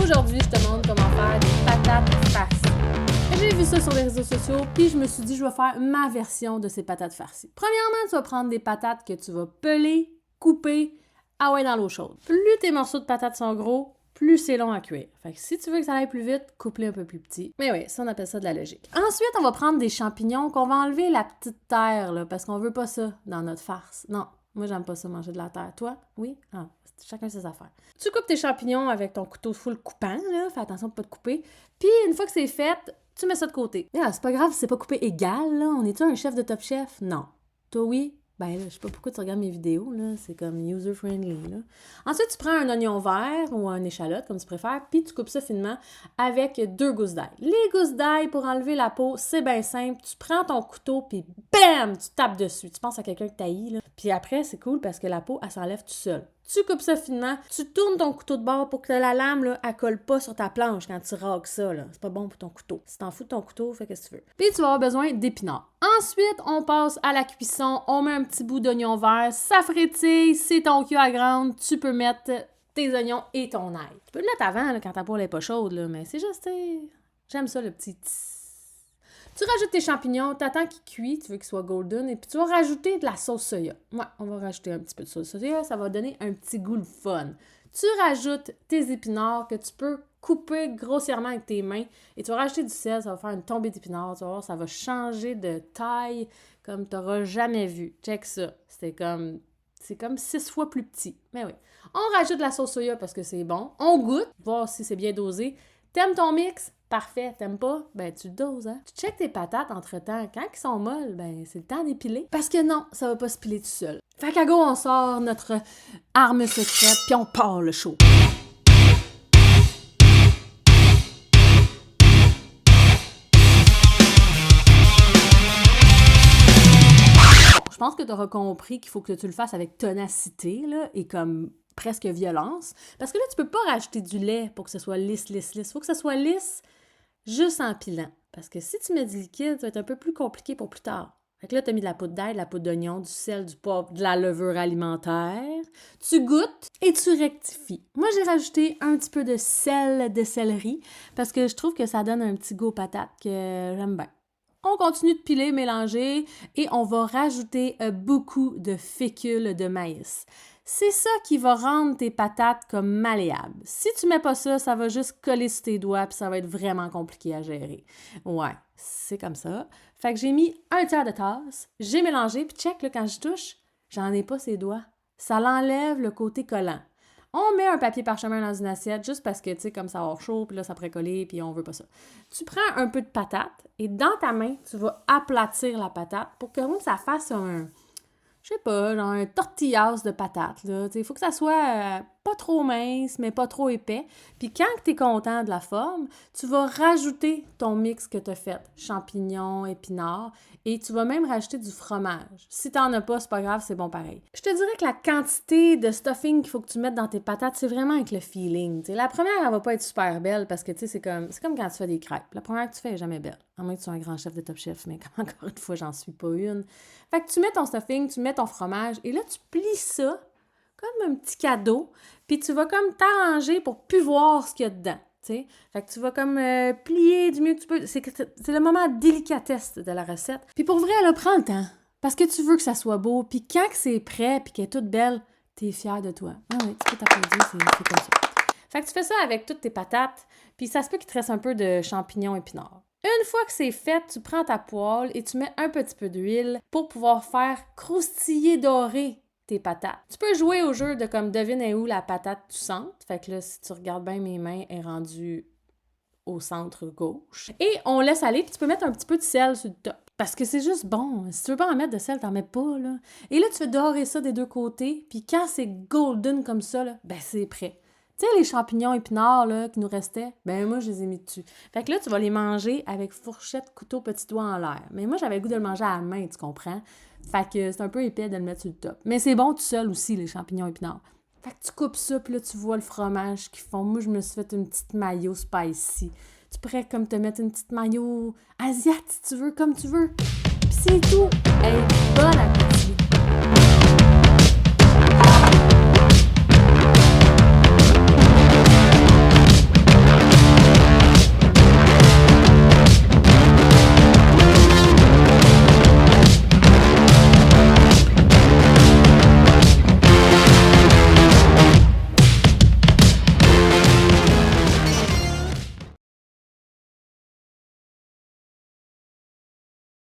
Aujourd'hui, je te montre comment faire des patates farcies. J'ai vu ça sur les réseaux sociaux, puis je me suis dit, je vais faire ma version de ces patates farcies. Premièrement, tu vas prendre des patates que tu vas peler, couper, dans l'eau chaude. Plus tes morceaux de patates sont gros, plus c'est long à cuire. Fait que si tu veux que ça aille plus vite, coupe-les un peu plus petit. Mais oui, ça, on appelle ça de la logique. Ensuite, on va prendre des champignons qu'on va enlever la petite terre, là, parce qu'on veut pas ça dans notre farce. Non, moi, j'aime pas ça, manger de la terre. Toi? Oui? Ah, chacun ses affaires. Tu coupes tes champignons avec ton couteau full coupant, là. Fais attention de pas te couper. Puis, une fois que c'est fait, tu mets ça de côté. Ah, c'est pas grave si c'est pas coupé égal, là. On est-tu un chef de Top Chef? Non. Toi, oui? Ben là, je sais pas pourquoi tu regardes mes vidéos, là. C'est comme user-friendly, là. Ensuite, tu prends un oignon vert ou un échalote, comme tu préfères, puis tu coupes ça finement avec 2 gousses d'ail. Les gousses d'ail, pour enlever la peau, c'est bien simple. Tu prends ton couteau, puis bam! Tu tapes dessus. Tu penses à quelqu'un que t'haïs, là. Puis après, c'est cool parce que la peau, elle s'enlève tout seul. Tu coupes ça finement, tu tournes ton couteau de bord pour que la lame, là, elle colle pas sur ta planche quand tu raques ça, là. C'est pas bon pour ton couteau. Si t'en fous de ton couteau, fais ce que tu veux. Puis tu vas avoir besoin d'épinards. Ensuite, on passe à la cuisson, on met un petit bout d'oignon vert, ça frétille, c'est ton cul à grande, tu peux mettre tes oignons et ton ail. Tu peux le mettre avant, là, quand ta poêle n'est pas chaude, là, mais c'est juste, j'aime ça, le petit tss. Tu rajoutes tes champignons, t'attends qu'ils cuisent, tu veux qu'ils soient golden, et puis tu vas rajouter de la sauce soya. Ouais, on va rajouter un petit peu de sauce soya, ça va donner un petit goût le fun. Tu rajoutes tes épinards que tu peux couper grossièrement avec tes mains, et tu vas rajouter du sel, ça va faire une tombée d'épinards, tu vas voir, ça va changer de taille comme tu n'auras jamais vu. Check ça, c'est comme 6 fois plus petit. Mais oui. On rajoute de la sauce soya parce que c'est bon. On goûte, voir si c'est bien dosé. T'aimes ton mix? Parfait. T'aimes pas? Ben, tu le doses, hein? Tu checkes tes patates entre-temps. Quand ils sont molles, ben, c'est le temps d'épiler. Parce que non, ça va pas se piler tout seul. Fait qu'à go, on sort notre arme secrète, puis on part le show. Je pense que tu auras compris qu'il faut que tu le fasses avec ténacité, là, et comme presque violence. Parce que là, tu peux pas rajouter du lait pour que ce soit lisse. Il faut que ce soit lisse juste en pilant. Parce que si tu mets du liquide, ça va être un peu plus compliqué pour plus tard. Fait que là, tu as mis de la poudre d'ail, de la poudre d'oignon, du sel, du poivre, de la levure alimentaire. Tu goûtes et tu rectifies. Moi, j'ai rajouté un petit peu de sel de céleri parce que je trouve que ça donne un petit goût aux patates que j'aime bien. On continue de piler, mélanger et on va rajouter beaucoup de fécule de maïs. C'est ça qui va rendre tes patates comme malléables. Si tu mets pas ça, ça va juste coller sur tes doigts puis ça va être vraiment compliqué à gérer. Ouais, c'est comme ça. Fait que j'ai mis 1/3 de tasse, j'ai mélangé puis check, là, quand je touche, j'en ai pas ses doigts. Ça l'enlève le côté collant. On met un papier parchemin dans une assiette juste parce que, tu sais, comme ça va avoir chaud, puis là, ça pourrait coller, puis on veut pas ça. Tu prends un peu de patate et dans ta main, tu vas aplatir la patate pour que ça fasse je sais pas, genre un tortillasse de patates, là. Il faut que ça soit pas trop mince, mais pas trop épais. Puis quand tu es content de la forme, tu vas rajouter ton mix que tu as fait, champignons, épinards, et tu vas même rajouter du fromage. Si t'en as pas, c'est pas grave, c'est bon pareil. Je te dirais que la quantité de stuffing qu'il faut que tu mettes dans tes patates, c'est vraiment avec le feeling. T'sais, la première, elle va pas être super belle parce que, tu sais, c'est comme quand tu fais des crêpes. La première que tu fais est jamais belle. À moins que tu sois un grand chef de Top Chef, mais comme encore une fois, j'en suis pas une. Fait que tu mets ton stuffing, tu mets ton fromage, et là, tu plies ça comme un petit cadeau, puis tu vas comme t'arranger pour plus voir ce qu'il y a dedans, tu sais. Fait que tu vas comme plier du mieux que tu peux. C'est le moment de délicatesse de la recette. Puis pour vrai, là, prends le temps, parce que tu veux que ça soit beau, puis quand que c'est prêt, puis qu'elle est toute belle, t'es fière de toi. Ah oui, tu peux t'applaudir, c'est comme ça. Fait que tu fais ça avec toutes tes patates, puis ça se peut qu'il te reste un peu de champignons épinards. Une fois que c'est fait, tu prends ta poêle et tu mets un petit peu d'huile pour pouvoir faire croustiller doré tes patates. Tu peux jouer au jeu de comme devine où la patate du centre. Fait que là, si tu regardes bien mes mains, elle est rendue au centre gauche. Et on laisse aller, puis tu peux mettre un petit peu de sel sur le top. Parce que c'est juste bon. Si tu veux pas en mettre de sel, t'en mets pas, là. Et là, tu fais dorer ça des deux côtés, puis quand c'est golden comme ça, là, ben c'est prêt. Tu sais, les champignons épinards là, qui nous restaient, ben moi, je les ai mis dessus. Fait que là, tu vas les manger avec fourchette, couteau, petit doigt en l'air. Mais moi, j'avais le goût de le manger à la main, tu comprends? Fait que c'est un peu épais de le mettre sur le top. Mais c'est bon tout seul aussi, les champignons épinards. Fait que tu coupes ça, puis là, tu vois le fromage qu'ils font. Moi, je me suis fait une petite mayo spicy. Tu pourrais comme te mettre une petite mayo asiatique, si tu veux, comme tu veux. Puis c'est tout. Hey, bon appétit!